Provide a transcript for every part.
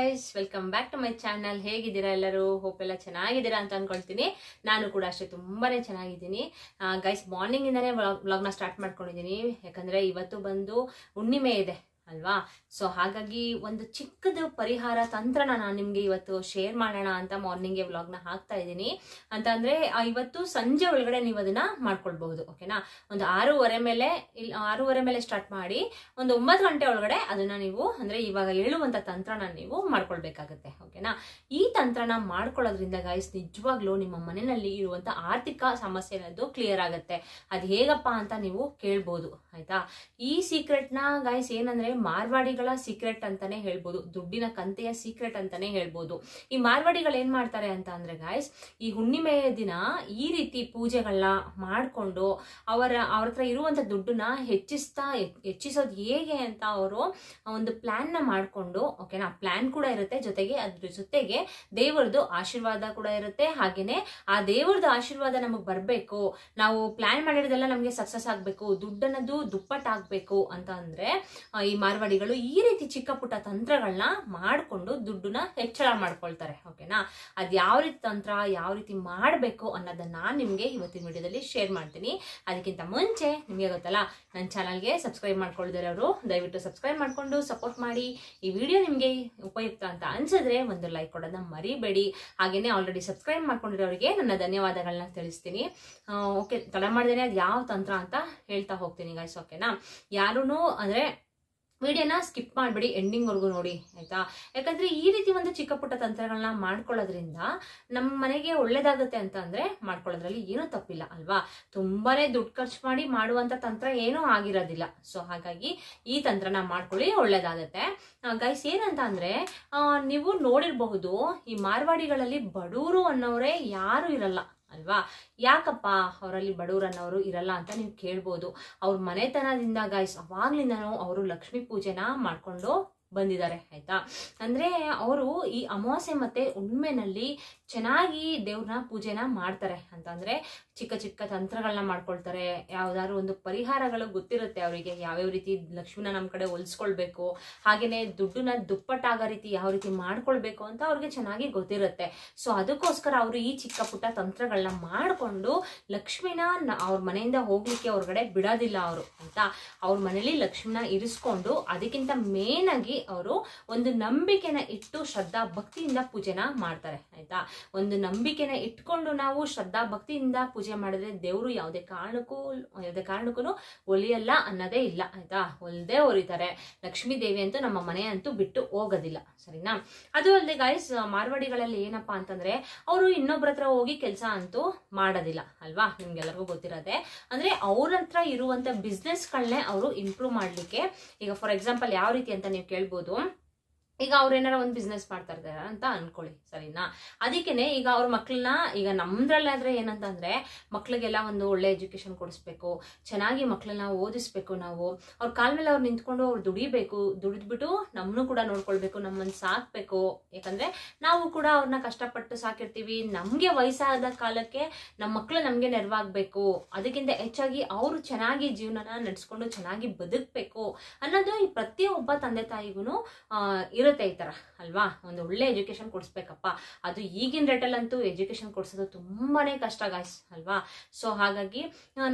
Guys, welcome back to my channel. ಹೇಗಿದ್ದೀರಾ ಎಲ್ಲರೂ? Hope ಎಲ್ಲ ಚೆನ್ನಾಗಿದ್ದೀರಾ ಅಂತ ಅನ್ಕೊಳ್ತೀನಿ. ನಾನು ಕೂಡ ಅಷ್ಟೇ ತುಂಬಾನೇ ಚೆನ್ನಾಗಿದ್ದೀನಿ. ಗೈಸ್, ಮಾರ್ನಿಂಗ್ ಇಂದಾನೆ ವ್ಲಾಗ್ನ ಸ್ಟಾರ್ಟ್ ಮಾಡ್ಕೊಂಡಿದ್ದೀನಿ. ಯಾಕಂದ್ರೆ ಇವತ್ತು ಬಂದು ಹುಣ್ಣಿಮೆ ಇದೆ ಅಲ್ವಾ. ಸೊ ಹಾಗಾಗಿ ಒಂದು ಚಿಕ್ಕದು ಪರಿಹಾರ ತಂತ್ರನ ನಾನು ನಿಮ್ಗೆ ಇವತ್ತು ಶೇರ್ ಮಾಡೋಣ ಅಂತ ಮಾರ್ನಿಂಗ್ಗೆ ವ್ಲಾಗ್ನ ಹಾಕ್ತಾ ಇದ್ದೀನಿ. ಅಂತ ಅಂದ್ರೆ ಇವತ್ತು ಸಂಜೆ ಒಳಗಡೆ ನೀವು ಅದನ್ನ ಮಾಡ್ಕೊಳ್ಬಹುದು. ಓಕೆನಾ? ಒಂದು 6:30 ಮೇಲೆ ಸ್ಟಾರ್ಟ್ ಮಾಡಿ ಒಂದು 9 ಗಂಟೆ ಒಳಗಡೆ ಅದನ್ನ ನೀವು ಅಂದ್ರೆ ಇವಾಗ ಹೇಳುವಂತ ತಂತ್ರನ ನೀವು ಮಾಡ್ಕೊಳ್ಬೇಕಾಗತ್ತೆ. ಓಕೆನಾ? ಈ ತಂತ್ರನ ಮಾಡ್ಕೊಳ್ಳೋದ್ರಿಂದ ಗೈಸ್ ನಿಜವಾಗ್ಲೂ ನಿಮ್ಮ ಮನೆಯಲ್ಲಿ ಇರುವಂತ ಆರ್ಥಿಕ ಸಮಸ್ಯೆ ಅನ್ನೋದು ಕ್ಲಿಯರ್ ಆಗುತ್ತೆ. ಅದು ಹೇಗಪ್ಪ ಅಂತ ನೀವು ಕೇಳ್ಬೋದು. ಆಯ್ತಾ? ಈ ಸೀಕ್ರೆಟ್ ನ ಗೈಸ್ ಏನಂದ್ರೆ ಮಾರ್ವಾಡಿಗಳ ಸೀಕ್ರೆಟ್ ಅಂತಾನೆ ಹೇಳ್ಬೋದು. ದುಡ್ಡಿನ ಕಂತೆಯ ಸೀಕ್ರೆಟ್ ಅಂತಾನೆ ಹೇಳ್ಬೋದು. ಈ ಮಾರ್ವಾಡಿಗಳು ಏನ್ ಮಾಡ್ತಾರೆ ಅಂತ ಅಂದ್ರೆ ಗೈಸ್, ಈ ಹುಣ್ಣಿಮೆಯ ದಿನ ಈ ರೀತಿ ಪೂಜೆಗಳನ್ನ ಮಾಡ್ಕೊಂಡು ಅವ್ರ ಹತ್ರ ಇರುವಂತ ದುಡ್ಡನ್ನ ಹೆಚ್ಚಿಸೋದು ಹೇಗೆ ಅಂತ ಅವರು ಒಂದು ಪ್ಲಾನ್ ನ ಮಾಡ್ಕೊಂಡು, ಓಕೆನಾ, ಪ್ಲಾನ್ ಕೂಡ ಇರುತ್ತೆ ಜೊತೆಗೆ, ಅದ್ರ ಜೊತೆಗೆ ದೇವರದು ಆಶೀರ್ವಾದ ಕೂಡ ಇರುತ್ತೆ. ಹಾಗೇನೆ ಆ ದೇವರದು ಆಶೀರ್ವಾದ ನಮಗ್ ಬರ್ಬೇಕು, ನಾವು ಪ್ಲಾನ್ ಮಾಡಿರೋದೆಲ್ಲ ನಮ್ಗೆ ಸಕ್ಸಸ್ ಆಗ್ಬೇಕು, ದುಡ್ಡನ್ನದು ದುಪ್ಪಟ್ಟಾಗ್ಬೇಕು ಅಂತ ಅಂದ್ರೆ ಈ ಮಾರ್ವಾಡಿಗಳು ಈ ರೀತಿ ಚಿಕ್ಕ ಪುಟ್ಟ ತಂತ್ರಗಳನ್ನ ಮಾಡ್ಕೊಂಡು ದುಡ್ಡನ್ನ ಹೆಚ್ಚಳ ಮಾಡ್ಕೊಳ್ತಾರೆ. ಓಕೆನಾ? ಅದ್ ಯಾವ ರೀತಿ ತಂತ್ರ, ಯಾವ ರೀತಿ ಮಾಡ್ಬೇಕು ಅನ್ನೋದನ್ನ ನಾನ್ ನಿಮ್ಗೆ ಇವತ್ತಿನ ವಿಡಿಯೋದಲ್ಲಿ ಶೇರ್ ಮಾಡ್ತೀನಿ. ಅದಕ್ಕಿಂತ ಮುಂಚೆ ನಿಮ್ಗೆ ಗೊತ್ತಲ್ಲ, ನನ್ನ ಚಾನಲ್ಗೆ ಸಬ್ಸ್ಕ್ರೈಬ್ ಮಾಡ್ಕೊಳ್ದಿರೋರು ದಯವಿಟ್ಟು ಸಬ್ಸ್ಕ್ರೈಬ್ ಮಾಡ್ಕೊಂಡು ಸಪೋರ್ಟ್ ಮಾಡಿ. ಈ ವಿಡಿಯೋ ನಿಮ್ಗೆ ಉಪಯುಕ್ತ ಅಂತ ಅನ್ಸಿದ್ರೆ ಒಂದು ಲೈಕ್ ಕೊಡೋದನ್ನ ಮರಿಬೇಡಿ. ಹಾಗೇನೆ ಆಲ್ರೆಡಿ ಸಬ್ಸ್ಕ್ರೈಬ್ ಮಾಡ್ಕೊಂಡಿರೋರಿಗೆ ನನ್ನ ಧನ್ಯವಾದಗಳನ್ನ ತಿಳಿಸ್ತೀನಿ. ಓಕೆ, ತಡ ಮಾಡ್ದೇನೆ ಅದ್ ಯಾವ ತಂತ್ರ ಅಂತ ಹೇಳ್ತಾ ಹೋಗ್ತೀನಿ ಗೈಸ್. ಓಕೆನಾ? ಯಾರೂನು ಅಂದ್ರೆ ವಿಡಿಯೋನ ಸ್ಕಿಪ್ ಮಾಡ್ಬೇಡಿ, ಎಂಡಿಂಗ್ ವರ್ಗು ನೋಡಿ. ಆಯ್ತಾ? ಯಾಕಂದ್ರೆ ಈ ರೀತಿ ಒಂದು ಚಿಕ್ಕ ಪುಟ್ಟ ತಂತ್ರಗಳನ್ನ ಮಾಡ್ಕೊಳ್ಳೋದ್ರಿಂದ ನಮ್ಮ ಮನೆಗೆ ಒಳ್ಳೇದಾಗುತ್ತೆ ಅಂತ ಅಂದ್ರೆ ಮಾಡ್ಕೊಳ್ಳೋದ್ರಲ್ಲಿ ಏನೂ ತಪ್ಪಿಲ್ಲ ಅಲ್ವಾ. ತುಂಬಾನೇ ದುಡ್ಡು ಖರ್ಚು ಮಾಡಿ ಮಾಡುವಂತ ತಂತ್ರ ಏನೂ ಆಗಿರೋದಿಲ್ಲ. ಸೊ ಹಾಗಾಗಿ ಈ ತಂತ್ರನ ಮಾಡ್ಕೊಳ್ಳಿ, ಒಳ್ಳೇದಾಗತ್ತೆ. ಗೈಸ್, ಏನಂತ ಅಂದ್ರೆ ನೀವು ನೋಡಿರಬಹುದು, ಈ ಮಾರ್ವಾಡಿಗಳಲ್ಲಿ ಬಡವರು ಅನ್ನೋರೇ ಯಾರು ಇರಲ್ಲ ಅಲ್ವಾ. ಯಾಕಪ್ಪ ಅವರಲ್ಲಿ ಬಡವರು ಅನ್ನೋರು ಇರಲ್ಲ ಅಂತ ನೀವು ಕೇಳ್ಬೋದು. ಅವ್ರ ಮನೆತನದಿಂದ ಗೈಸ್ ಅವಾಗ್ಲಿಂದನೂ ಅವರು ಲಕ್ಷ್ಮೀ ಪೂಜೆನ ಮಾಡ್ಕೊಂಡು ಬಂದಿದ್ದಾರೆ. ಆಯ್ತಾ? ಅಂದ್ರೆ ಅವರು ಈ ಅಮಾವಾಸ್ಯೆ ಮತ್ತೆ ಹುಣ್ಣಿಮೆನಲ್ಲಿ ಚೆನ್ನಾಗಿ ದೇವ್ರನ್ನ ಪೂಜೆನ ಮಾಡ್ತಾರೆ. ಅಂತಂದ್ರೆ ಚಿಕ್ಕ ಚಿಕ್ಕ ತಂತ್ರಗಳನ್ನ ಮಾಡ್ಕೊಳ್ತಾರೆ. ಯಾವ್ದಾದ್ರು ಒಂದು ಪರಿಹಾರಗಳು ಗೊತ್ತಿರುತ್ತೆ ಅವರಿಗೆ, ಯಾವ್ಯಾವ ರೀತಿ ಲಕ್ಷ್ಮಿನ ನಮ್ ಕಡೆ ಒಲ್ಸ್ಕೊಳ್ಬೇಕು, ಹಾಗೇನೆ ದುಡ್ಡನ್ನ ದುಪ್ಪಟ್ಟಾಗೋ ರೀತಿ ಯಾವ ರೀತಿ ಮಾಡ್ಕೊಳ್ಬೇಕು ಅಂತ ಅವ್ರಿಗೆ ಚೆನ್ನಾಗಿ ಗೊತ್ತಿರುತ್ತೆ. ಸೊ ಅದಕ್ಕೋಸ್ಕರ ಅವರು ಈ ಚಿಕ್ಕ ಪುಟ್ಟ ತಂತ್ರಗಳನ್ನ ಮಾಡ್ಕೊಂಡು ಲಕ್ಷ್ಮಿನ ಅವ್ರ ಮನೆಯಿಂದ ಹೋಗ್ಲಿಕ್ಕೆ ಹೊರಗಡೆ ಬಿಡೋದಿಲ್ಲ ಅವರು. ಆಯ್ತಾ? ಅವ್ರ ಮನೇಲಿ ಲಕ್ಷ್ಮಿನ ಇರಿಸ್ಕೊಂಡು ಅದಕ್ಕಿಂತ ಮೇನ್ ಆಗಿ ಅವರು ಒಂದು ನಂಬಿಕೆನ ಇಟ್ಟು ಶ್ರದ್ಧಾ ಭಕ್ತಿಯಿಂದ ಪೂಜೆನ ಮಾಡ್ತಾರೆ. ಆಯ್ತಾ? ಒಂದು ನಂಬಿಕೆನ ಇಟ್ಕೊಂಡು ನಾವು ಶ್ರದ್ಧಾ ಭಕ್ತಿಯಿಂದ ಪೂಜೆ ಮಾಡಿದ್ರೆ ದೇವ್ರು ಯಾವುದೇ ಕಾರಣಕ್ಕೂ ಒಲಿಯಲ್ಲ ಅನ್ನೋದೇ ಇಲ್ಲ. ಆಯ್ತಾ? ಒಲ್ದೇ ಒಲಿತಾರೆ. ಲಕ್ಷ್ಮೀ ದೇವಿ ಅಂತೂ ನಮ್ಮ ಮನೆ ಅಂತೂ ಬಿಟ್ಟು ಹೋಗೋದಿಲ್ಲ. ಸರಿನಾ? ಅದು ಅಲ್ಲದೆ ಗೈಸ್, ಮಾರ್ವಾಡಿಗಳಲ್ಲಿ ಏನಪ್ಪಾ ಅಂತಂದ್ರೆ ಅವರು ಇನ್ನೊಬ್ರ ಹತ್ರ ಹೋಗಿ ಕೆಲಸ ಅಂತೂ ಮಾಡೋದಿಲ್ಲ ಅಲ್ವಾ. ನಿಮ್ಗೆಲ್ಲರಿಗೂ ಗೊತ್ತಿರೋದೆ. ಅಂದ್ರೆ ಅವ್ರ ಹತ್ರ ಇರುವಂತ ಬಿಸ್ನೆಸ್ ಗಳನ್ನೇ ಅವರು ಇಂಪ್ರೂವ್ ಮಾಡ್ಲಿಕ್ಕೆ, ಈಗ ಫಾರ್ ಎಕ್ಸಾಂಪಲ್ ಯಾವ ರೀತಿ ಅಂತ ನೀವು ಕೇಳ್ಬೋದು. ಈಗ ಅವ್ರ ಏನಾರ ಒಂದು ಬಿಸ್ನೆಸ್ ಮಾಡ್ತಾ ಇರ್ತಾರ ಅಂತ ಅನ್ಕೊಳ್ಳಿ. ಸರಿನಾ? ಅದಕ್ಕೇನೆ ಈಗ ಅವ್ರ ಮಕ್ಳನ್ನ, ಈಗ ನಮ್ದ್ರಲ್ಲಾದ್ರೆ ಏನಂತಂದ್ರೆ ಮಕ್ಳಿಗೆಲ್ಲ ಒಂದು ಒಳ್ಳೆ ಎಜುಕೇಶನ್ ಕೊಡಿಸ್ಬೇಕು, ಚೆನ್ನಾಗಿ ಮಕ್ಳನ್ನ ಓದಿಸ್ಬೇಕು. ನಾವು ಅವ್ರ ಕಾಲ್ ಮೇಲೆ ಅವ್ರು ನಿಂತ್ಕೊಂಡು ಅವ್ರು ದುಡಿಬೇಕು, ದುಡಿದ್ಬಿಟ್ಟು ನಮ್ಮನ್ನು ಕೂಡ ನೋಡ್ಕೊಳ್ಬೇಕು, ನಮ್ಮನ್ನ ಸಾಕ್ಬೇಕು. ಯಾಕಂದ್ರೆ ನಾವು ಕೂಡ ಅವ್ರನ್ನ ಕಷ್ಟಪಟ್ಟು ಸಾಕಿರ್ತೀವಿ. ನಮ್ಗೆ ವಯಸ್ಸಾದ ಕಾಲಕ್ಕೆ ನಮ್ಮ ಮಕ್ಳು ನಮ್ಗೆ ನೆರವಾಗ್ಬೇಕು. ಅದಕ್ಕಿಂತ ಹೆಚ್ಚಾಗಿ ಅವರು ಚೆನ್ನಾಗಿ ಜೀವನನ ನಡೆಸ್ಕೊಂಡು ಚೆನ್ನಾಗಿ ಬದುಕ್ಬೇಕು ಅನ್ನೋದು ಈ ಪ್ರತಿಯೊಬ್ಬ ತಂದೆ ತಾಯಿಗೂ ಇರುತ್ತೆ ಈ ತರ ಅಲ್ವಾ. ಒಂದು ಒಳ್ಳೆ ಎಜುಕೇಶನ್ ಕೊಡಿಸ್ಬೇಕಪ್ಪ. ಅದು ಈಗಿನ ರೇಟಲ್ಲಂತೂ ಎಜುಕೇಶನ್ ಕೊಡ್ಸೋದು ತುಂಬಾನೇ ಕಷ್ಟ ಗಾಯ್ಸ್ ಅಲ್ವಾ. ಸೊ ಹಾಗಾಗಿ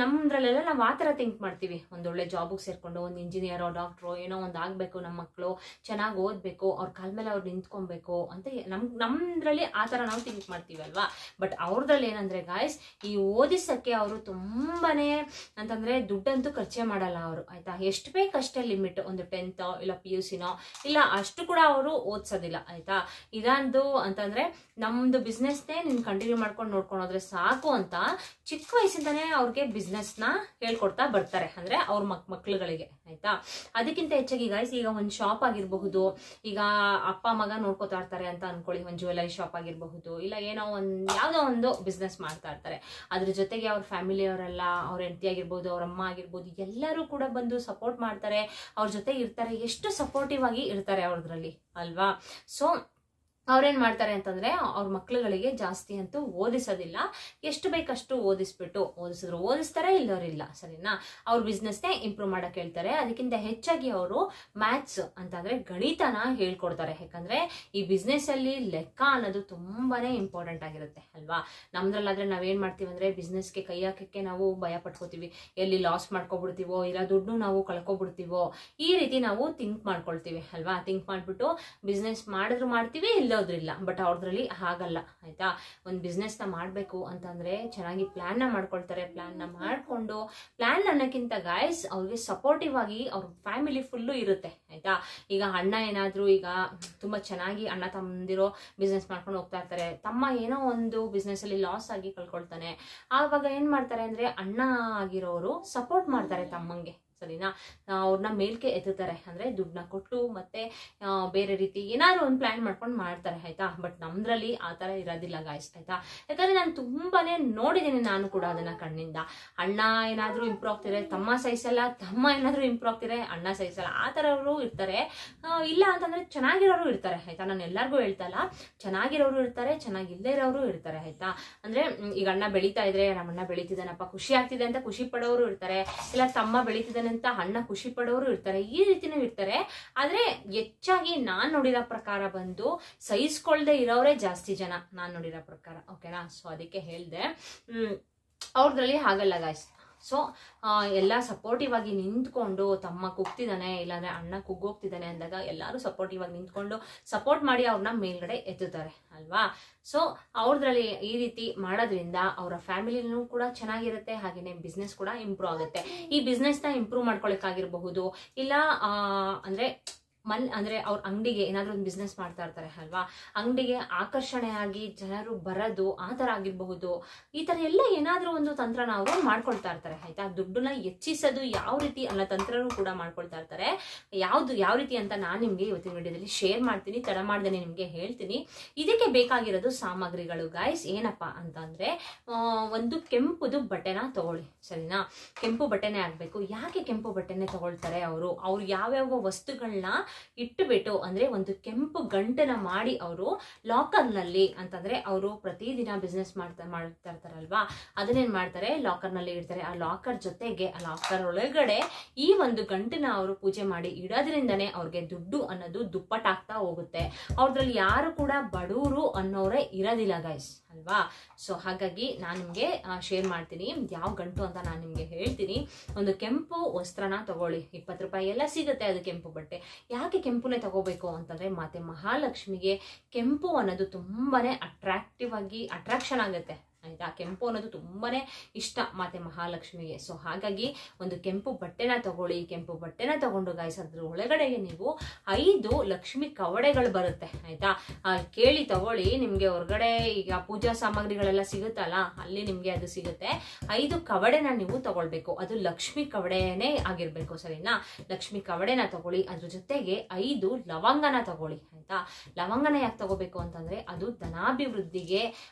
ನಮ್ದ್ರಲ್ಲೆಲ್ಲ ನಾವು ಆ ತರ ಥಿಂಕ್ ಮಾಡ್ತೀವಿ, ಒಂದೊಳ್ಳೆ ಜಾಬಿಗೆ ಸೇರ್ಕೊಂಡು ಒಂದು ಇಂಜಿನಿಯರೋ ಡಾಕ್ಟ್ರೋ ಏನೋ ಒಂದು ಆಗ್ಬೇಕು, ನಮ್ಮ ಮಕ್ಕಳು ಚೆನ್ನಾಗಿ ಓದ್ಬೇಕು, ಅವ್ರ ಕಾಲ ಮೇಲೆ ಅವ್ರು ನಿಂತ್ಕೊಬೇಕು ಅಂತ ನಮ್ದ್ರಲ್ಲಿ ಆ ತರ ನಾವು ಥಿಂಕ್ ಮಾಡ್ತೀವಿ ಅಲ್ವಾ. ಬಟ್ ಅವ್ರದ್ರಲ್ಲಿ ಏನಂದ್ರೆ ಗಾಯ್ಸ್, ಈ ಓದಿಸಕ್ಕೆ ಅವರು ತುಂಬಾನೇ ಅಂತಂದ್ರೆ ದುಡ್ಡಂತೂ ಖರ್ಚೆ ಮಾಡಲ್ಲ ಅವರು. ಆಯ್ತಾ? ಎಷ್ಟು ಬೇಕಷ್ಟೇ ಲಿಮಿಟ್, ಒಂದು 10th ಇಲ್ಲ PUCನೋ ಇಲ್ಲ ಅಷ್ಟು ಕೂಡ ಅವರು ಓದ್ಸೋದಿಲ್ಲ. ಆಯ್ತಾ? ಇದಂದು ಅಂತಂದ್ರೆ ನಮ್ದು ಬಿಸ್ನೆಸ್ನೇ ನೀನ್ ಕಂಟಿನ್ಯೂ ಮಾಡ್ಕೊಂಡು ನೋಡ್ಕೊಂಡೋದ್ರೆ ಸಾಕು ಅಂತ ಚಿಕ್ಕ ವಯಸ್ಸಿಂದಾನೇ ಅವ್ರಿಗೆ ಬಿಸ್ನೆಸ್ ನ ಹೇಳ್ಕೊಡ್ತಾ ಬರ್ತಾರೆ. ಅಂದ್ರೆ ಅವ್ರ ಮಕ್ಳುಗಳಿಗೆ. ಆಯ್ತಾ? ಅದಕ್ಕಿಂತ ಹೆಚ್ಚಾಗಿ ಗೈಸ್, ಈಗ ಒಂದ್ ಶಾಪ್ ಆಗಿರಬಹುದು, ಈಗ ಅಪ್ಪ ಮಗ ನೋಡ್ಕೋತಾ ಇರ್ತಾರೆ ಅಂತ ಅನ್ಕೊಳ್ಳಿ, ಒಂದ್ ಜ್ಯುವೆಲರಿ ಶಾಪ್ ಆಗಿರಬಹುದು, ಇಲ್ಲ ಏನೋ ಯಾವ್ದೋ ಒಂದು ಬಿಸ್ನೆಸ್ ಮಾಡ್ತಾ ಇರ್ತಾರೆ. ಅದ್ರ ಜೊತೆಗೆ ಅವ್ರ ಫ್ಯಾಮಿಲಿ ಅವರೆಲ್ಲ, ಅವ್ರ ಹೆಂಡತಿ ಆಗಿರ್ಬೋದು, ಅವ್ರ ಅಮ್ಮ ಆಗಿರ್ಬೋದು, ಎಲ್ಲರೂ ಕೂಡ ಬಂದು ಸಪೋರ್ಟ್ ಮಾಡ್ತಾರೆ, ಅವ್ರ ಜೊತೆ ಇರ್ತಾರೆ. ಎಷ್ಟು ಸಪೋರ್ಟಿವ್ ಆಗಿ ಇರ್ತಾರೆ ಅವ್ರದ್ರಲ್ಲಿ ಅಲ್ವಾ. ಸೊ ಅವ್ರೇನ್ ಮಾಡ್ತಾರೆ ಅಂತಂದ್ರೆ ಅವ್ರ ಮಕ್ಳುಗಳಿಗೆ ಜಾಸ್ತಿ ಅಂತೂ ಓದಿಸೋದಿಲ್ಲ, ಎಷ್ಟು ಬೇಕಷ್ಟು ಓದಿಸಿದ್ರು ಓದಿಸ್ತಾರೆ, ಇಲ್ಲವ್ರಿಲ್ಲ, ಸರಿನಾ. ಅವ್ರ ಬಿಸ್ನೆಸ್ನೇ ಇಂಪ್ರೂವ್ ಮಾಡಕ್ ಹೇಳ್ತಾರೆ. ಅದಕ್ಕಿಂತ ಹೆಚ್ಚಾಗಿ ಅವರು ಮ್ಯಾಥ್ಸ್ ಅಂತಂದ್ರೆ ಗಣಿತನ ಹೇಳ್ಕೊಡ್ತಾರೆ. ಯಾಕಂದ್ರೆ ಈ ಬಿಸ್ನೆಸ್ ಅಲ್ಲಿ ಲೆಕ್ಕ ಅನ್ನೋದು ತುಂಬಾನೇ ಇಂಪಾರ್ಟೆಂಟ್ ಆಗಿರುತ್ತೆ ಅಲ್ವಾ. ನಮ್ದ್ರಲ್ಲಾದ್ರೆ ನಾವೇನ್ ಮಾಡ್ತೀವಿ ಅಂದ್ರೆ ಬಿಸ್ನೆಸ್ಗೆ ಕೈ ಹಾಕಕ್ಕೆ ನಾವು ಭಯ ಪಟ್ಕೋತೀವಿ, ಎಲ್ಲಿ ಲಾಸ್ ಮಾಡ್ಕೊಬಿಡ್ತೀವೋ ಇಲ್ಲ ದುಡ್ಡು ನಾವು ಕಳ್ಕೊಬಿಡ್ತೀವೋ, ಈ ರೀತಿ ನಾವು ಥಿಂಕ್ ಮಾಡ್ಕೊಳ್ತೀವಿ ಅಲ್ವಾ. ಥಿಂಕ್ ಮಾಡ್ಬಿಟ್ಟು ಬಿಸ್ನೆಸ್ ಮಾಡಿದ್ರು ಮಾಡ್ತೀವಿ, ಇಲ್ಲೋದ್ರಿಲ್ಲ. ಬಟ್ ಅವ್ರದ್ರಲ್ಲಿ ಹಾಗಲ್ಲ ಆಯ್ತಾ. ಒಂದು ಬಿಸ್ನೆಸ್ ನ ಮಾಡ್ಬೇಕು ಅಂತಂದ್ರೆ ಚೆನ್ನಾಗಿ ಪ್ಲಾನ್ ನ ಮಾಡ್ಕೊಳ್ತಾರೆ. ಪ್ಲಾನ್ ನ ಮಾಡ್ಕೊಂಡು, ಪ್ಲಾನ್ ಅನ್ನೋಕ್ಕಿಂತ ಗಾಯ್ಸ್ ಅವ್ರಿಗೆ ಸಪೋರ್ಟಿವ್ ಆಗಿ ಅವ್ರ ಫ್ಯಾಮಿಲಿ ಫುಲ್ಲು ಇರುತ್ತೆ ಆಯ್ತಾ. ಈಗ ಅಣ್ಣ ಏನಾದ್ರು ಈಗ ತುಂಬಾ ಚೆನ್ನಾಗಿ ಅಣ್ಣ ತಮ್ಮಂದಿರೋ ಬಿಸ್ನೆಸ್ ಮಾಡ್ಕೊಂಡು ಹೋಗ್ತಾ ಇರ್ತಾರೆ, ತಮ್ಮ ಏನೋ ಒಂದು ಬಿಸ್ನೆಸ್ ಅಲ್ಲಿ ಲಾಸ್ ಆಗಿ ಕಳ್ಕೊಳ್ತಾನೆ, ಆವಾಗ ಏನ್ ಮಾಡ್ತಾರೆ ಅಂದ್ರೆ ಅಣ್ಣ ಆಗಿರೋರು ಸಪೋರ್ಟ್ ಮಾಡ್ತಾರೆ ತಮ್ಮಂಗೆ, ಸರಿನಾ. ಅವ್ರನ್ನ ಮೇಲ್ಕೆ ಎತ್ತುತ್ತಾರೆ, ಅಂದ್ರೆ ದುಡ್ಡನ್ನ ಕೊಟ್ಟು ಮತ್ತೆ ಬೇರೆ ರೀತಿ ಏನಾದ್ರು ಒಂದು ಪ್ಲಾನ್ ಮಾಡ್ಕೊಂಡು ಮಾಡ್ತಾರೆ ಆಯ್ತಾ. ಬಟ್ ನಮ್ದ್ರಲ್ಲಿ ಆ ತರ ಇರೋದಿಲ್ಲ ಗಾಯ್ಸ್ ಆಯ್ತಾ. ಯಾಕಂದ್ರೆ ನಾನು ತುಂಬಾನೇ ನೋಡಿದ್ದೀನಿ, ನಾನು ಕೂಡ ಅದನ್ನ ಕಣ್ಣಿಂದ. ಅಣ್ಣ ಏನಾದ್ರು ಇಂಪ್ರೂವ್ ಆಗ್ತಿದ್ರೆ ತಮ್ಮ ಸಹಿಸಲ್ಲ, ತಮ್ಮ ಏನಾದ್ರು ಇಂಪ್ರೂವ್ ಆಗ್ತಿದ್ರೆ ಅಣ್ಣ ಸಹಿಸಲ್ಲ, ಆ ತರವರು ಇರ್ತಾರೆ. ಇಲ್ಲ ಅಂತಂದ್ರೆ ಚೆನ್ನಾಗಿರೋರು ಇರ್ತಾರೆ ಆಯ್ತಾ. ನಾನು ಎಲ್ಲರಿಗೂ ಹೇಳ್ತಾ ಇಲ್ಲ, ಚೆನ್ನಾಗಿರೋರು ಇರ್ತಾರೆ, ಚೆನ್ನಾಗಿಲ್ಲದೆ ಇರೋರು ಇರ್ತಾರೆ ಆಯ್ತಾ. ಅಂದ್ರೆ ಈಗ ಅಣ್ಣ ಬೆಳೀತಾ ಇದ್ರೆ ನಮ್ಮಣ್ಣ ಬೆಳೀತಿದ್ದಾನಪ್ಪ ಖುಷಿ ಆಗ್ತಿದೆ ಅಂತ ಖುಷಿ ಪಡೋರು ಇರ್ತಾರೆ, ಇಲ್ಲ ತಮ್ಮ ಬೆಳೀತಿದ್ದಾನೆ ಅಂತ ಅಣ್ಣ ಖುಷಿ ಪಡೋರು ಇರ್ತಾರೆ, ಈ ರೀತಿನೂ ಇರ್ತಾರೆ. ಆದ್ರೆ ಹೆಚ್ಚಾಗಿ ನಾನ್ ನೋಡಿರೋ ಪ್ರಕಾರ ಬಂದು ಸಹಿಸ್ಕೊಳ್ದೆ ಇರೋರೇ ಜಾಸ್ತಿ ಜನ, ನಾನ್ ನೋಡಿರೋ ಪ್ರಕಾರ, ಓಕೆನಾ. ಸೊ ಅದಕ್ಕೆ ಹೇಳ್ದೆ, ಅವ್ರದ್ರಲ್ಲಿ ಹಾಗಲ್ಲ ಗಾಯ್ಸ್. ಸೊ ಎಲ್ಲ ಸಪೋರ್ಟಿವ್ ಆಗಿ ನಿಂತ್ಕೊಂಡು, ತಮ್ಮ ಕುಗ್ತಿದ್ದಾನೆ ಇಲ್ಲಾಂದ್ರೆ ಅಣ್ಣ ಕುಗ್ಗೋಗ್ತಿದ್ದಾನೆ ಅಂದಾಗ ಎಲ್ಲರೂ ಸಪೋರ್ಟಿವ್ ಆಗಿ ನಿಂತ್ಕೊಂಡು ಸಪೋರ್ಟ್ ಮಾಡಿ ಅವ್ರನ್ನ ಮೇಲ್ಗಡೆ ಎತ್ತುತ್ತಾರೆ ಅಲ್ವಾ. ಸೊ ಅವ್ರದ್ರಲ್ಲಿ ಈ ರೀತಿ ಮಾಡೋದ್ರಿಂದ ಅವರ ಫ್ಯಾಮಿಲಿನೂ ಕೂಡ ಚೆನ್ನಾಗಿರುತ್ತೆ, ಹಾಗೇನೆ ಬಿಸ್ನೆಸ್ ಕೂಡ ಇಂಪ್ರೂವ್ ಆಗುತ್ತೆ. ಈ ಬಿಸ್ನೆಸ್ ನ ಇಂಪ್ರೂವ್ ಮಾಡ್ಕೊಳಕ್ಕಾಗಿರ್ಬಹುದು, ಇಲ್ಲ ಅಂದ್ರೆ ಅವ್ರ ಅಂಗಡಿಗೆ ಏನಾದ್ರು ಒಂದು ಬಿಸ್ನೆಸ್ ಮಾಡ್ತಾ ಇರ್ತಾರೆ ಅಲ್ವಾ, ಅಂಗಡಿಗೆ ಆಕರ್ಷಣೆಯಾಗಿ ಜನರು ಬರೋದು ಆ ತರ ಆಗಿರಬಹುದು. ಈ ತರ ಎಲ್ಲ ಏನಾದ್ರೂ ಒಂದು ತಂತ್ರನ ಅವರು ಮಾಡ್ಕೊಳ್ತಾ ಇರ್ತಾರೆ ಆಯ್ತಾ. ದುಡ್ಡನ್ನ ಹೆಚ್ಚಿಸೋದು ಯಾವ ರೀತಿ ಅನ್ನೋ ತಂತ್ರನೂ ಕೂಡ ಮಾಡ್ಕೊಳ್ತಾ ಇರ್ತಾರೆ. ಯಾವ ರೀತಿ ಅಂತ ನಾನು ನಿಮ್ಗೆ ಇವತ್ತಿನ ವಿಡಿಯೋದಲ್ಲಿ ಶೇರ್ ಮಾಡ್ತೀನಿ, ತಡ ಮಾಡ್ದೇನೆ ನಿಮ್ಗೆ ಹೇಳ್ತೀನಿ. ಇದಕ್ಕೆ ಬೇಕಾಗಿರೋದು ಸಾಮಗ್ರಿಗಳು ಗಾಯ್ಸ್ ಏನಪ್ಪಾ ಅಂತಂದ್ರೆ, ಒಂದು ಕೆಂಪುದು ಬಟ್ಟೆನ ತಗೊಳ್ಳಿ, ಸರಿನಾ. ಕೆಂಪು ಬಟ್ಟೆನೆ ಆಗ್ಬೇಕು. ಯಾಕೆ ಕೆಂಪು ಬಟ್ಟೆನೆ ತಗೊಳ್ತಾರೆ ಅವರು ಯಾವ್ಯಾವ ವಸ್ತುಗಳನ್ನ ಇಟ್ಟುಬಿಟ್ಟು, ಅಂದ್ರೆ ಒಂದು ಕೆಂಪು ಗಂಟನ ಮಾಡಿ ಅವರು ಲಾಕರ್ ನಲ್ಲಿ, ಅಂತಂದ್ರೆ ಅವರು ಪ್ರತಿದಿನ ಬಿಸ್ನೆಸ್ ಮಾಡ್ತಾ ಇರ್ತಾರಲ್ವಾ, ಅದನ್ನೇನ್ ಮಾಡ್ತಾರೆ ಲಾಕರ್ ನಲ್ಲಿ ಇಡ್ತಾರೆ. ಆ ಲಾಕರ್ ಜೊತೆಗೆ ಆ ಲಾಕರ್ ಒಳಗಡೆ ಈ ಒಂದು ಗಂಟನ ಅವರು ಪೂಜೆ ಮಾಡಿ ಇಡೋದ್ರಿಂದನೇ ಅವ್ರಿಗೆ ದುಡ್ಡು ಅನ್ನೋದು ದುಪ್ಪಟ್ಟಾಗ್ತಾ ಹೋಗುತ್ತೆ. ಅವ್ರದ್ರಲ್ಲಿ ಯಾರು ಕೂಡ ಬಡವರು ಅನ್ನೋರೇ ಇರೋದಿಲ್ಲ ಗೈಸ್ ಅಲ್ವಾ. ಸೊ ಹಾಗಾಗಿ ನಾನು ನಿಮ್ಗೆ ಶೇರ್ ಮಾಡ್ತೀನಿ ಯಾವ ಗಂಟು ಅಂತ ನಾನು ನಿಮ್ಗೆ ಹೇಳ್ತೀನಿ. ಒಂದು ಕೆಂಪು ವಸ್ತ್ರನ ತಗೊಳ್ಳಿ, 20 ರೂಪಾಯಿ ಎಲ್ಲ ಸಿಗುತ್ತೆ ಅದು ಕೆಂಪು ಬಟ್ಟೆ. ಯಾಕೆ ಕೆಂಪುನೇ ತಗೋಬೇಕು ಅಂತಂದ್ರೆ, ಮಾತೆ ಮಹಾಲಕ್ಷ್ಮಿಗೆ ಕೆಂಪು ಅನ್ನೋದು ತುಂಬಾನೇ ಅಟ್ರಾಕ್ಷನ್ ಆಗುತ್ತೆ ಆಯ್ತಾ. ಕೆಂಪು ಅನ್ನೋದು ತುಂಬಾನೇ ಇಷ್ಟ ಮಾತೆ ಮಹಾಲಕ್ಷ್ಮಿಗೆ. ಸೊ ಹಾಗಾಗಿ ಒಂದು ಕೆಂಪು ಬಟ್ಟೆನ ತಗೊಳ್ಳಿ. ಕೆಂಪು ಬಟ್ಟೆನ ತಗೊಂಡು ಗಾಯ್ಸ್ ಅದ್ರ ಒಳಗಡೆಗೆ ನೀವು 5 ಲಕ್ಷ್ಮಿ ಕವಡೆಗಳು ಬರುತ್ತೆ ಆಯ್ತಾ. ಕೇಳಿ ತಗೊಳ್ಳಿ, ನಿಮ್ಗೆ ಹೊರಗಡೆ ಈಗ ಪೂಜಾ ಸಾಮಗ್ರಿಗಳೆಲ್ಲ ಸಿಗುತ್ತಲ್ಲ, ಅಲ್ಲಿ ನಿಮ್ಗೆ ಅದು ಸಿಗುತ್ತೆ. 5 ಕವಡೆನ ನೀವು ತಗೊಳ್ಬೇಕು, ಅದು ಲಕ್ಷ್ಮಿ ಕವಡೆನೇ ಆಗಿರ್ಬೇಕು, ಸರಿನಾ. ಲಕ್ಷ್ಮಿ ಕವಡೆನ ತಗೊಳ್ಳಿ, ಅದ್ರ ಜೊತೆಗೆ 5 ಲವಂಗನ ತಗೊಳ್ಳಿ ಆಯ್ತಾ. ಲವಂಗನ ಯಾಕೆ ತಗೋಬೇಕು ಅಂತಂದ್ರೆ, ಅದು ಧನಾಭಿವೃದ್ಧಿಗೆ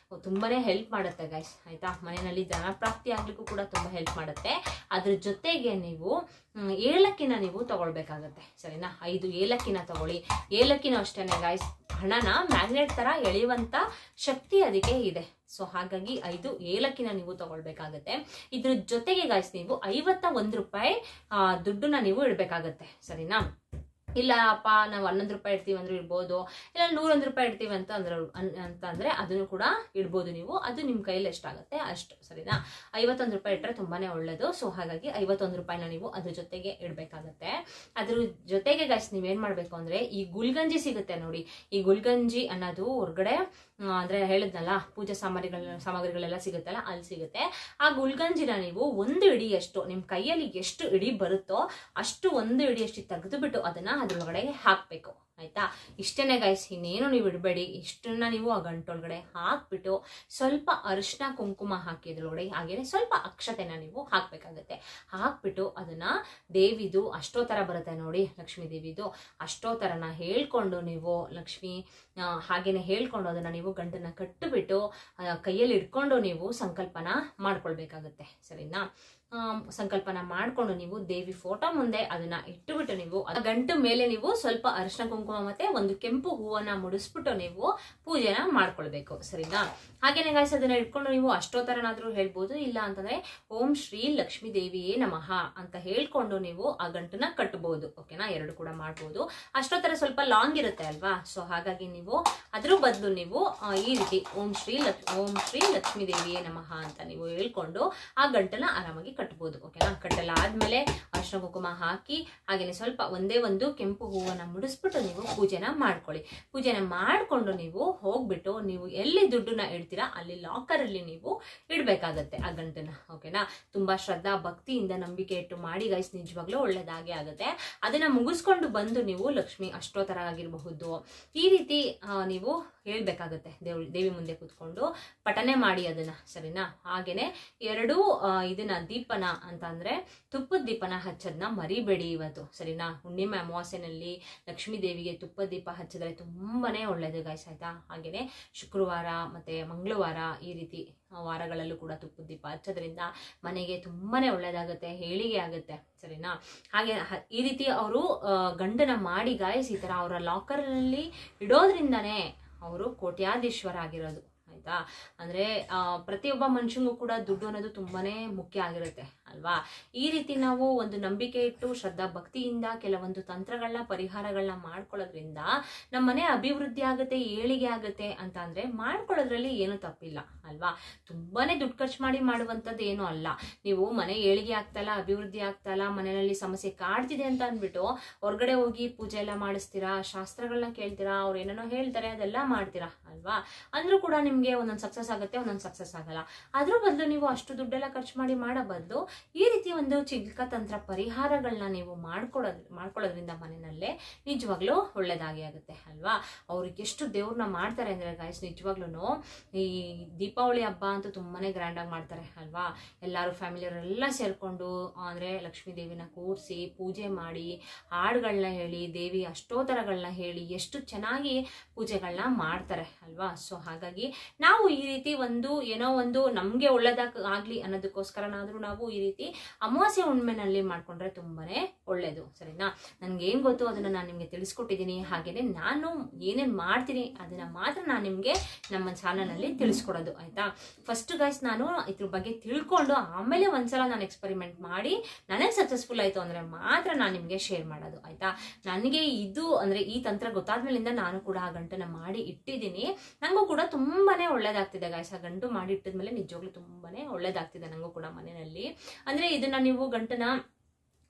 ತುಂಬಾನೇ ಹೆಲ್ಪ್ ಮಾಡುತ್ತೆ ಗೈಸ್ ಆಯ್ತಾ. ಮನೆಯಲ್ಲಿ ಧನ ಪ್ರಾಪ್ತಿ ಆಗ್ಲಿಕ್ಕೂ ಕೂಡ ತುಂಬಾ ಹೆಲ್ಪ್ ಮಾಡುತ್ತೆ. ಅದ್ರ ಜೊತೆಗೆ ನೀವು ಏಲಕ್ಕಿನ ನೀವು ತಗೊಳ್ಬೇಕಾಗತ್ತೆ, ಸರಿನಾ. 5 ಏಲಕ್ಕಿನ ತಗೊಳ್ಳಿ. ಏಲಕ್ಕಿನ ಅಷ್ಟೇನೆ ಗೈಸ್, ಹಣನ ಮ್ಯಾಗ್ನೆಟ್ ತರ ಎಳೆಯುವಂತ ಶಕ್ತಿ ಅದಕ್ಕೆ ಇದೆ. ಸೊ ಹಾಗಾಗಿ 5 ಏಲಕ್ಕಿನ ನೀವು ತಗೊಳ್ಬೇಕಾಗತ್ತೆ. ಇದ್ರ ಜೊತೆಗೆ ಗೈಸ್ ನೀವು 51 ರೂಪಾಯಿ ದುಡ್ಡನ್ನ ನೀವು ಇಡ್ಬೇಕಾಗತ್ತೆ, ಸರಿನಾ. ಇಲ್ಲ ಅಪ್ಪ ನಾವು 11 ರೂಪಾಯಿ ಇಡ್ತೀವಿ ಅಂದ್ರೆ ಇಡ್ಬೋದು, ಇಲ್ಲ 101 ರೂಪಾಯಿ ಇಡ್ತೀವಿ ಅಂತಂದ್ರೆ ಅದನ್ನು ಕೂಡ ಇಡ್ಬೋದು ನೀವು. ಅದು ನಿಮ್ ಕೈಯಲ್ಲಿ ಎಷ್ಟಾಗುತ್ತೆ ಅಷ್ಟು, ಸರಿನಾ. 51 ರೂಪಾಯಿ ಇಟ್ರೆ ತುಂಬಾನೇ ಒಳ್ಳೇದು. ಸೊ ಹಾಗಾಗಿ 51 ರೂಪಾಯಿನ ನೀವು ಅದ್ರ ಜೊತೆಗೆ ಇಡ್ಬೇಕಾಗತ್ತೆ. ಅದ್ರ ಜೊತೆಗೆ ಗೈಸ್ ನೀವೇನ್ ಮಾಡ್ಬೇಕು ಅಂದ್ರೆ, ಈ ಗುಲ್ಗಂಜಿ ಸಿಗುತ್ತೆ ನೋಡಿ. ಈ ಗುಲ್ಗಂಜಿ ಅನ್ನೋದು ಹೊರಗಡೆ ಅಂದ್ರೆ ಹೇಳಿದ್ನಲ್ಲ, ಪೂಜಾ ಸಾಮಗ್ರಿಗಳೆಲ್ಲ ಸಿಗುತ್ತಲ್ಲ, ಅಲ್ಲಿ ಸಿಗುತ್ತೆ. ಆ ಗುಲ್ಗಂಜಿನ ನೀವು 1 ಇಡಿಯಷ್ಟು ನಿಮ್ ಕೈಯಲ್ಲಿ ಎಷ್ಟು ಇಡಿ ಬರುತ್ತೋ ಅಷ್ಟು 1 ಇಡಿಯಷ್ಟು ತೆಗೆದು ಬಿಟ್ಟು ಅದನ್ನ ಅದ್ರೊಳಗಡೆ ಹಾಕ್ಬೇಕು ಆಯ್ತಾ. ಇಷ್ಟೇನೆ ಗೈಸ್, ಇನ್ನೇನು ನೀವು ಇಡಬೇಡಿ. ಇಷ್ಟನ್ನ ನೀವು ಆ ಗಂಟೊಳಗಡೆ ಹಾಕ್ಬಿಟ್ಟು ಸ್ವಲ್ಪ ಅರಿಶಿನ ಕುಂಕುಮ ಹಾಕಿ ಅದ್ರೊಳಗಡೆ, ಹಾಗೇನೆ ಸ್ವಲ್ಪ ಅಕ್ಷತೆನ ನೀವು ಹಾಕ್ಬೇಕಾಗತ್ತೆ. ಹಾಕ್ಬಿಟ್ಟು ಅದನ್ನ ದೇವಿದು ಅಷ್ಟೋತ್ತರ ಬರುತ್ತೆ ನೋಡಿ, ಲಕ್ಷ್ಮೀ ದೇವಿದು ಅಷ್ಟೋತ್ತರನ ಹೇಳ್ಕೊಂಡು ನೀವು ಲಕ್ಷ್ಮಿ ಹಾಗೇನೆ ಹೇಳ್ಕೊಂಡು ಅದನ್ನ ನೀವು ಗಂಟನ್ನ ಕಟ್ಟಿಬಿಟ್ಟು ಕೈಯಲ್ಲಿ ಇಟ್ಕೊಂಡು ನೀವು ಸಂಕಲ್ಪನ ಮಾಡ್ಕೊಳ್ಬೇಕಾಗತ್ತೆ, ಸರಿನಾ. ಸಂಕಲ್ಪನ ಮಾಡ್ಕೊಂಡು ನೀವು ದೇವಿ ಫೋಟೋ ಮುಂದೆ ಅದನ್ನ ಇಟ್ಟುಬಿಟ್ಟು ನೀವು ಗಂಟು ಮೇಲೆ ನೀವು ಸ್ವಲ್ಪ ಅರಿಶಿನ ಕುಂಕುಮ ಕುಂಕುಮ ಮತ್ತೆ ಒಂದು ಕೆಂಪು ಹೂವನ್ನ ಮುಡಿಸ್ಬಿಟ್ಟು ನೀವು ಪೂಜೆನ ಮಾಡ್ಕೊಳ್ಬೇಕು, ಸರಿನಾ? ಹಾಗೇನೆ ಗಾಯ್ಸ್ ಅದನ್ನ ಇಟ್ಕೊಂಡು ನೀವು ಅಷ್ಟೋತ್ತರನಾದ್ರೂ ಹೇಳ್ಬೋದು, ಇಲ್ಲ ಅಂತಂದ್ರೆ ಓಂ ಶ್ರೀ ಲಕ್ಷ್ಮೀ ದೇವಿಯೇ ನಮಃ ಅಂತ ಹೇಳ್ಕೊಂಡು ನೀವು ಆ ಗಂಟನ್ನ ಕಟ್ಟಬಹುದು. ಓಕೆನಾ? ಎರಡು ಕೂಡ ಮಾಡ್ಬೋದು. ಅಷ್ಟೋತ್ತರ ಸ್ವಲ್ಪ ಲಾಂಗ್ ಇರುತ್ತೆ ಅಲ್ವಾ, ಸೊ ಹಾಗಾಗಿ ನೀವು ಅದ್ರ ಬದಲು ನೀವು ಈ ರೀತಿ ಓಂ ಶ್ರೀ ಲಕ್ಷ್ಮೀ ದೇವಿಯೇ ನಮಃ ಅಂತ ನೀವು ಹೇಳ್ಕೊಂಡು ಆ ಗಂಟನ್ನ ಆರಾಮಾಗಿ ಕಟ್ಬೋದು. ಓಕೆನಾ? ಕಟ್ಟಲಾದ್ಮೇಲೆ ಅರಿಶಿನ ಕುಂಕುಮ ಹಾಕಿ ಹಾಗೇನೆ ಸ್ವಲ್ಪ ಒಂದೇ ಒಂದು ಕೆಂಪು ಹೂವನ್ನ ಮುಡಿಸ್ಬಿಟ್ಟು ನೀವು ಪೂಜೆನ ಮಾಡ್ಕೊಳ್ಳಿ. ಪೂಜೆನ ಮಾಡ್ಕೊಂಡು ನೀವು ಹೋಗ್ಬಿಟ್ಟು ನೀವು ಎಲ್ಲಿ ದುಡ್ಡನ್ನ ಇಡ್ತೀರಾ ಅಲ್ಲಿ ಲಾಕರ್ ಅಲ್ಲಿ ನೀವು ಇಡ್ಬೇಕಾಗತ್ತೆ ಆ ಗಂಟನ್ನ. ಓಕೆನಾ? ತುಂಬಾ ಶ್ರದ್ಧಾ ಭಕ್ತಿಯಿಂದ ನಂಬಿಕೆ ಇಟ್ಟು ಮಾಡಿ ಗೈಸ್, ನಿಜವಾಗ್ಲೂ ಒಳ್ಳೇದಾಗೆ ಆಗುತ್ತೆ. ಅದನ್ನ ಮುಗಿಸ್ಕೊಂಡು ಬಂದು ನೀವು ಲಕ್ಷ್ಮಿ ಅಷ್ಟೋತ್ತರ ಆಗಿರಬಹುದು ಈ ರೀತಿ ನೀವು ಹೇಳ್ಬೇಕಾಗತ್ತೆ. ದೇವಿ ಮುಂದೆ ಕೂತ್ಕೊಂಡು ಪಠನೆ ಮಾಡಿ ಅದನ್ನ, ಸರಿನಾ? ಹಾಗೇನೆ ಎರಡು ಇದನ್ನ ದೀಪನ ಅಂತ ಅಂದ್ರೆ ತುಪ್ಪದ ದೀಪನ ಹಚ್ಚೋದನ್ನ ಮರಿಬೇಡಿ ಇವತ್ತು, ಸರಿನಾ? ಹುಣ್ಣಿಮೆ ಅಮಾವಾಸ್ಯೆನಲ್ಲಿ ಲಕ್ಷ್ಮೀ ದೇವಿಗೆ ತುಪ್ಪದ ದೀಪ ಹಚ್ಚಿದ್ರೆ ತುಂಬಾನೇ ಒಳ್ಳೇದು ಗೈಸ್, ಆಯ್ತಾ? ಹಾಗೇನೆ ಶುಕ್ರವಾರ ಮತ್ತೆ ಮಂಗಳವಾರ ಈ ರೀತಿ ವಾರಗಳಲ್ಲೂ ಕೂಡ ತುಪ್ಪದ ದೀಪ ಹಚ್ಚೋದ್ರಿಂದ ಮನೆಗೆ ತುಂಬಾನೇ ಒಳ್ಳೇದಾಗುತ್ತೆ, ಏಳಿಗೆ ಆಗುತ್ತೆ, ಸರಿನಾ? ಹಾಗೆ ಈ ರೀತಿ ಅವರು ಗಂಡನ ಮಾಡಿ ಗಾಯ್ಸ್ ಈ ತರ ಅವರ ಲಾಕರ್ ನಲ್ಲಿ ಇಡೋದ್ರಿಂದಾನೇ ಅವರು ಕೋಟ್ಯಾಧೀಶ್ವರ ಆಗಿರೋದು, ಆಯ್ತಾ? ಅಂದ್ರೆ ಪ್ರತಿಯೊಬ್ಬ ಮನುಷ್ಯಂಗೂ ಕೂಡ ದುಡ್ಡು ಅನ್ನೋದು ತುಂಬಾನೇ ಮುಖ್ಯ ಆಗಿರುತ್ತೆ ಅಲ್ವಾ? ಈ ರೀತಿ ನಾವು ಒಂದು ನಂಬಿಕೆ ಇಟ್ಟು ಶ್ರದ್ಧಾ ಭಕ್ತಿಯಿಂದ ಕೆಲವೊಂದು ತಂತ್ರಗಳನ್ನ ಪರಿಹಾರಗಳನ್ನ ಮಾಡ್ಕೊಳ್ಳೋದ್ರಿಂದ ನಮ್ಮ ಮನೆ ಅಭಿವೃದ್ಧಿ ಆಗುತ್ತೆ, ಏಳಿಗೆ ಆಗುತ್ತೆ ಅಂತ ಅಂದ್ರೆ ಮಾಡ್ಕೊಳ್ಳೋದ್ರಲ್ಲಿ ಏನು ತಪ್ಪಿಲ್ಲ ಅಲ್ವಾ? ತುಂಬಾನೇ ದುಡ್ಡು ಖರ್ಚು ಮಾಡಿ ಮಾಡುವಂತದ್ದು ಏನು ಅಲ್ಲ. ನೀವು ಮನೆ ಏಳಿಗೆ ಆಗ್ತಲ್ಲ, ಅಭಿವೃದ್ಧಿ ಆಗ್ತಲ್ಲ, ಮನೆಯಲ್ಲಿ ಸಮಸ್ಯೆ ಕಾಡ್ತಿದೆ ಅಂತ ಅಂದ್ಬಿಟ್ಟು ಹೊರಗಡೆ ಹೋಗಿ ಪೂಜೆ ಎಲ್ಲ ಮಾಡಿಸ್ತೀರಾ, ಶಾಸ್ತ್ರಗಳನ್ನ ಕೇಳ್ತೀರಾ, ಅವ್ರು ಏನೇನೋ ಹೇಳ್ತಾರೆ ಅದೆಲ್ಲ ಮಾಡ್ತೀರಾ ಅಲ್ವಾ? ಅಂದ್ರೂ ಕೂಡ ನಿಮ್ಗೆ ಒಂದೊಂದು ಸಕ್ಸಸ್ ಆಗುತ್ತೆ, ಒಂದೊಂದು ಸಕ್ಸಸ್ ಆಗಲ್ಲ. ಅದ್ರ ಬದಲು ನೀವು ಅಷ್ಟು ದುಡ್ಡೆಲ್ಲ ಖರ್ಚು ಮಾಡಿ ಮಾಡೋ ಬದಲು ಈ ರೀತಿ ಒಂದು ಚಿಕ್ಕ ತಂತ್ರ ಪರಿಹಾರಗಳನ್ನ ನೀವು ಮಾಡ್ಕೊಳ್ಳೋದ್ರಿಂದ ಮನೆಯಲ್ಲೇ ನಿಜವಾಗ್ಲೂ ಒಳ್ಳೇದಾಗಿ ಆಗುತ್ತೆ ಅಲ್ವಾ? ಅವ್ರಿಗೆ ಎಷ್ಟು ದೇವ್ರನ್ನ ಮಾಡ್ತಾರೆ ಅಂದ್ರೆ ಗಾಯ್ಸ್, ನಿಜವಾಗ್ಲೂ ಈ ದೀಪಾವಳಿ ಹಬ್ಬ ಅಂತೂ ತುಂಬಾನೇ ಗ್ರ್ಯಾಂಡ್ ಆಗಿ ಮಾಡ್ತಾರೆ ಅಲ್ವಾ? ಎಲ್ಲಾರು ಫ್ಯಾಮಿಲಿಯವರೆಲ್ಲ ಸೇರ್ಕೊಂಡು ಅಂದ್ರೆ ಲಕ್ಷ್ಮೀ ದೇವಿನ ಕೂರಿಸಿ ಪೂಜೆ ಮಾಡಿ ಹಾಡುಗಳನ್ನ ಹೇಳಿ ದೇವಿ ಅಷ್ಟೋತ್ತರಗಳನ್ನ ಹೇಳಿ ಎಷ್ಟು ಚೆನ್ನಾಗಿ ಪೂಜೆಗಳನ್ನ ಮಾಡ್ತಾರೆ ಅಲ್ವಾ? ಸೊ ಹಾಗಾಗಿ ನಾವು ಈ ರೀತಿ ಒಂದು ಏನೋ ಒಂದು ನಮ್ಗೆ ಒಳ್ಳೇದಾಗ್ಲಿ ಅನ್ನೋದಕ್ಕೋಸ್ಕರನಾದ್ರೂ ನಾವು ಈ ರೀತಿ ಅಮಾವಾಸ್ಯೆ ಹುಣ್ಣಿಮೆನಲ್ಲಿ ಮಾಡ್ಕೊಂಡ್ರೆ ತುಂಬಾನೇ ಒಳ್ಳೇದು, ಸರಿನಾ? ನನ್ಗೆ ಏನ್ ಗೊತ್ತು ಅದನ್ನ ನಾನು ನಿಮ್ಗೆ ತಿಳಿಸ್ಕೊಟ್ಟಿದ್ದೀನಿ. ಹಾಗೇನೆ ನಾನು ಏನೇನ್ ಮಾಡ್ತೀನಿ ಅದನ್ನ ಮಾತ್ರ ನಾನು ನಿಮ್ಗೆ ನಮ್ಮ ಚಾನಲ್ ನಲ್ಲಿ ತಿಳಿಸ್ಕೊಡೋದು, ಆಯ್ತಾ? ಫಸ್ಟ್ ಗೈಸ್ ನಾನು ಇದ್ರ ಬಗ್ಗೆ ತಿಳ್ಕೊಂಡು ಆಮೇಲೆ ಒಂದ್ಸಲ ನಾನು ಎಕ್ಸ್ಪೆರಿಮೆಂಟ್ ಮಾಡಿ ನನಗೆ ಸಕ್ಸಸ್ಫುಲ್ ಆಯ್ತು ಅಂದ್ರೆ ಮಾತ್ರ ನಾನು ನಿಮ್ಗೆ ಶೇರ್ ಮಾಡೋದು, ಆಯ್ತಾ? ನನಗೆ ಇದು ಅಂದ್ರೆ ಈ ತಂತ್ರ ಗೊತ್ತಾದ್ಮೇಲಿಂದ ನಾನು ಕೂಡ ಆ ಗಂಟನ್ನ ಮಾಡಿ ಇಟ್ಟಿದ್ದೀನಿ. ನಂಗೂ ಕೂಡ ತುಂಬಾನೇ ಒಳ್ಳೇದಾಗ್ತಿದೆ ಗೈಸ್. ಆ ಗಂಟು ಮಾಡಿ ಇಟ್ಟಿದ್ಮೇಲೆ ನಿಜವಾಗ್ಲೂ ತುಂಬಾನೇ ಒಳ್ಳೇದಾಗ್ತಿದೆ ನಂಗೂ ಕೂಡ ಮನೆಯಲ್ಲಿ. ಅಂದ್ರೆ ಇದನ್ನ ನೀವು ಗಂಟನ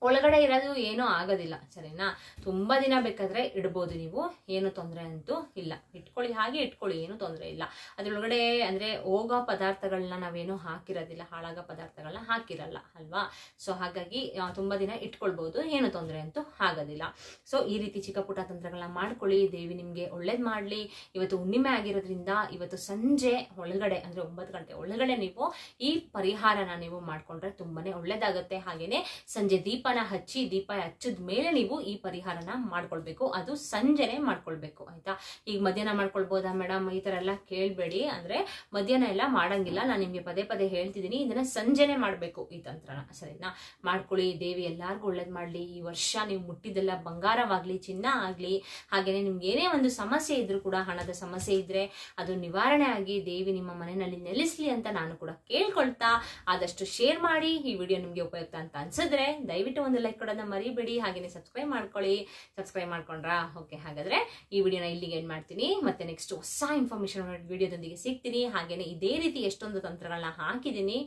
ಒಳಗಡೆ ಇರೋದು ಏನೂ ಆಗೋದಿಲ್ಲ, ಸರಿನಾ? ತುಂಬಾ ದಿನ ಬೇಕಾದ್ರೆ ಇಡ್ಬೋದು ನೀವು, ಏನು ತೊಂದರೆ ಅಂತೂ ಇಲ್ಲ. ಇಟ್ಕೊಳ್ಳಿ, ಹಾಗೆ ಇಟ್ಕೊಳ್ಳಿ, ಏನು ತೊಂದರೆ ಇಲ್ಲ. ಅದ್ರೊಳಗಡೆ ಅಂದ್ರೆ ಹೋಗೋ ಪದಾರ್ಥಗಳನ್ನ ನಾವೇನು ಹಾಕಿರೋದಿಲ್ಲ, ಹಾಳಾಗೋ ಪದಾರ್ಥಗಳನ್ನ ಹಾಕಿರಲ್ಲ ಅಲ್ವಾ? ಸೊ ಹಾಗಾಗಿ ತುಂಬಾ ದಿನ ಇಟ್ಕೊಳ್ಬಹುದು, ಏನು ತೊಂದರೆ ಅಂತೂ ಆಗೋದಿಲ್ಲ. ಸೊ ಈ ರೀತಿ ಚಿಕ್ಕ ಪುಟ್ಟ ತಂತ್ರಗಳನ್ನ ಮಾಡ್ಕೊಳ್ಳಿ. ದೇವಿ ನಿಮ್ಗೆ ಒಳ್ಳೇದ್ ಮಾಡ್ಲಿ. ಇವತ್ತು ಹುಣ್ಣಿಮೆ ಆಗಿರೋದ್ರಿಂದ ಇವತ್ತು ಸಂಜೆ ಒಳಗಡೆ ಅಂದ್ರೆ 9 ಗಂಟೆ ಒಳಗಡೆ ನೀವು ಈ ಪರಿಹಾರನ ನೀವು ಮಾಡ್ಕೊಂಡ್ರೆ ತುಂಬಾನೇ ಒಳ್ಳೇದಾಗುತ್ತೆ. ಹಾಗೇನೆ ಸಂಜೆ ದೀಪ ಹಚ್ಚಿದ ಮೇಲೆ ನೀವು ಈ ಪರಿಹಾರನ ಮಾಡ್ಕೊಳ್ಬೇಕು. ಅದು ಸಂಜೆನೆ ಮಾಡ್ಕೊಳ್ಬೇಕು, ಆಯ್ತಾ? ಈಗ ಮಧ್ಯಾಹ್ನ ಮಾಡ್ಕೊಳ್ಬೋದಾ ಮೇಡಮ್ ಈ ತರ ಎಲ್ಲ ಕೇಳ್ಬೇಡಿ. ಅಂದ್ರೆ ಮಧ್ಯಾಹ್ನ ಎಲ್ಲ ಮಾಡಂಗಿಲ್ಲ, ನಾನು ನಿಮ್ಗೆ ಪದೇ ಪದೇ ಹೇಳ್ತಿದ್ದೀನಿ. ಇದನ್ನ ಸಂಜೆನೆ ಮಾಡ್ಬೇಕು ಈ ತಂತ್ರನ, ಸರಿನಾ? ಮಾಡ್ಕೊಳ್ಳಿ. ದೇವಿ ಎಲ್ಲಾರ್ಗು ಒಳ್ಳೇದ್ ಮಾಡ್ಲಿ. ಈ ವರ್ಷ ನೀವು ಮುಟ್ಟಿದೆಲ್ಲ ಬಂಗಾರವಾಗ್ಲಿ, ಚಿನ್ನ ಆಗ್ಲಿ. ಹಾಗೇನೆ ನಿಮ್ಗೆ ಏನೇ ಒಂದು ಸಮಸ್ಯೆ ಇದ್ರೂ ಕೂಡ, ಹಣದ ಸಮಸ್ಯೆ ಇದ್ರೆ ಅದು ನಿವಾರಣೆ ಆಗಿ ದೇವಿ ನಿಮ್ಮ ಮನೆಯಲ್ಲಿ ನೆಲೆಸ್ಲಿ ಅಂತ ನಾನು ಕೂಡ ಕೇಳ್ಕೊಳ್ತಾ ಆದಷ್ಟು ಶೇರ್ ಮಾಡಿ. ಈ ವಿಡಿಯೋ ನಿಮ್ಗೆ ಉಪಯುಕ್ತ ಅಂತ ಅನ್ಸಿದ್ರೆ ದಯವಿಟ್ಟು ಒಂದು ಲೈಕ್ ಕೊಡೋದನ್ನ ಮರಿಬೇಡಿ. ಹಾಗೇನೆ ಸಬ್ಸ್ಕ್ರೈಬ್ ಮಾಡ್ಕೊಳ್ಳಿ. ಸಬ್ಸ್ಕ್ರೈಬ್ ಮಾಡ್ಕೊಂಡ್ರಾ? ಓಕೆ, ಹಾಗಾದ್ರೆ ಈ ವಿಡಿಯೋನ ಇಲ್ಲಿಗೆ ಎಂಡ್ ಮಾಡ್ತೀನಿ. ಮತ್ತೆ ನೆಕ್ಸ್ಟ್ ಹೊಸ ಇನ್ಫಾರ್ಮೇಶನ್ ವಿಡಿಯೋದೊಂದಿಗೆ ಸಿಗ್ತೀನಿ. ಹಾಗೇನೆ ಇದೇ ರೀತಿ ಎಷ್ಟೊಂದು ತಂತ್ರಗಳನ್ನ ಹಾಕಿದ್ದೀನಿ,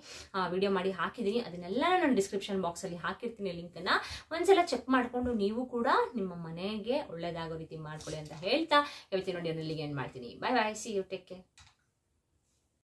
ವಿಡಿಯೋ ಮಾಡಿ ಹಾಕಿದ್ದೀನಿ. ಅದನ್ನೆಲ್ಲ ನಾನು ಡಿಸ್ಕ್ರಿಪ್ಷನ್ ಬಾಕ್ಸ್ ಅಲ್ಲಿ ಹಾಕಿರ್ತೀನಿ, ಲಿಂಕ್ ಅನ್ನ ಒಂದ್ಸಲ ಚೆಕ್ ಮಾಡ್ಕೊಂಡು ನೀವು ಕೂಡ ನಿಮ್ಮ ಮನೆಗೆ ಒಳ್ಳೇದಾಗೋ ರೀತಿ ಮಾಡ್ಕೊಳ್ಳಿ ಅಂತ ಹೇಳ್ತಾ ಇವತ್ತಿನ ವಿಡಿಯೋನ ಇಲ್ಲಿಗೆ ಎಂಡ್ ಮಾಡ್ತೀನಿ. Bye bye, see you, take care.